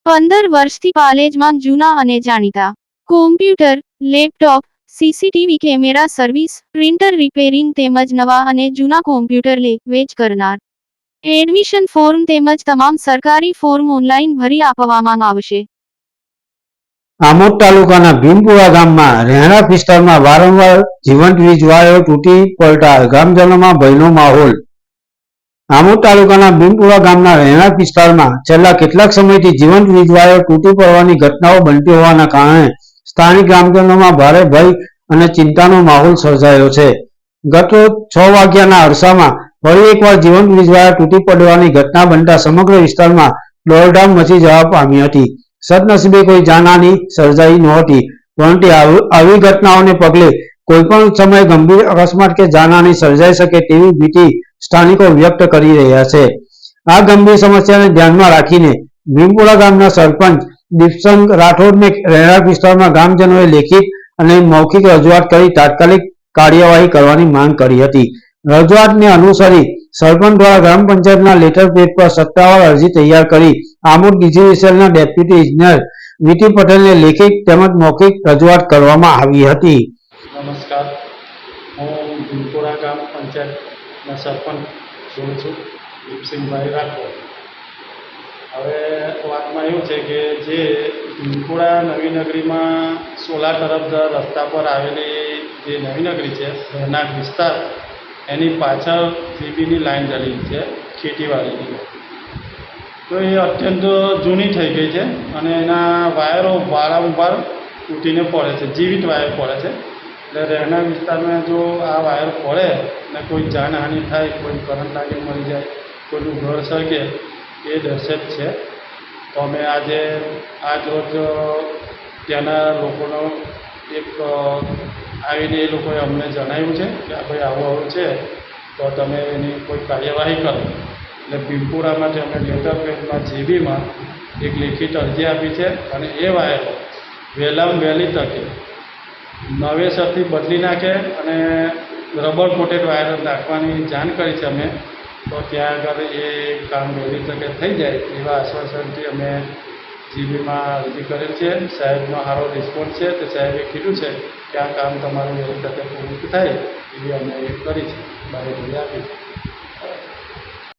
15 વર્ષથી પાલેજમાં જૂના અને જાણીતા computer, laptop, CCTV camera service, printer repairing તેમજ નવા અને જૂના કોમ્પ્યુટર લે વેચ કરનાર. એડમિશન ફોર્મ તેમજ તમામ સરકારી ફોર્મ ઓનલાઈન ભરી આપવામાં આવશે. આમોદ તાલુકાના ભીમપુરા ગામમાં રહેણાંક વિસ્તારમાં વારંવાર જીવંત વીજ વાયરો તૂટી પડતા ગ્રામજનોમાં ભયનો માહોલ. આમોદ તાલુકાના ભીમપુરા ગામના રહેણાંક વિસ્તારમાં છેલ્લા કેટલાક સમયથી જીવંત વીજ વાયર તૂટી પડવાની ઘટનાઓ બનતી હોવાના કારણે સ્થાનિક ગ્રામજનોમાં ભારે ભય અને ચિંતાનો માહોલ સર્જાયો છે. ગત 6 વાગ્યાના અરસામાં ફરી એકવાર જીવંત વીજ વાયર તૂટી પડવાની ઘટના બનતા સમગ્ર વિસ્તારમાં દોડધામ મચી જવા પામી હતી. સદનસીબે કોઈ જાનહાનિ સર્જાઈ નહોતી, પરંતુ આવી ઘટનાઓને પગલે કોઈપણ સમયે ગંભીર અકસ્માત કે જાનહાનિ સર્જાઈ શકે તેવી ભીતિ સ્થાનિકો વ્યક્ત કરી રહ્યા છે. આ ગંભીર સમસ્યાને ધ્યાનમાં રાખીને ભીમપુરા ગામના સરપંચ દીપસંગ રાઠોડને રહેણાંક વિસ્તારમાં ગ્રામજનોએ લેખિત અને મૌખિક રજૂઆત કરી તાત્કાલિક કાર્યવાહી કરવાની માંગ કરી હતી. રજૂઆતને અનુસરી સરપંચ દ્વારા ગ્રામ પંચાયતના લેટર પેડ પર સત્તાવાર અરજી તૈયાર કરી આમોદ ડીજીવીસીએલના ડેપ્યુટી ઇજનેર વીટી પટેલને લેખિત તેમજ મૌખિક રજૂઆત કરવામાં આવી હતી. નમસ્કાર, હું ભીમપુરા ગ્રામ પંચાયતના સરપંચ છું દીપસિંહભાઈ રાઠોડ. હવે વાતમાં એવું છે કે જે ભીમપુરા નવી નગરીમાં સોલા તરફ રસ્તા પર આવેલી જે નવી નગરી છે રહેણાંક વિસ્તાર, એની પાછળ જીબીની લાઈન ચાલી છે ખેતીવાડીની. તો એ અત્યંત જૂની થઈ ગઈ છે અને એના વાયરો વારંવાર તૂટીને પડે છે, જીવિત વાયર પડે છે. એટલે રહેણાંક વિસ્તારમાં જો આ વાયર પડે અને કોઈ જાનહાનિ થાય, કોઈ કરંટ લાગે મરી જાય, કોઈનું ઘર સળગે, એ દહેશત છે. તો અમે આજે આજ રોજ ત્યાંના લોકોનો એક આવીને એ લોકોએ અમને જણાવ્યું છે કે આ ભાઈ આવું આવું છે, તો તમે એની કોઈ કાર્યવાહી કરો. એટલે ભીમપુરામાંથી અમે લેટર પેડમાં જીબીમાં એક લેખિત અરજી આપી છે અને એ વાયરો વહેલામાં વહેલી તકે નવેસરથી બદલી નાખે અને રબર કોટેડ વાયર નાખવાની જાણ કરી છે અમે. તો ત્યાં આગળ એ કામ વહેલી તકે થઈ જાય એવા આશ્વાસનથી અમે જીબીમાં અરજી કરેલ છે. સાહેબનો સારો રિસ્પોન્સ છે, તે સાહેબે કીધું છે કે આ કામ તમારું વહેલી તકે પૂરું થાય એવી અમે કરી છે, બાહેધરી આપી છે.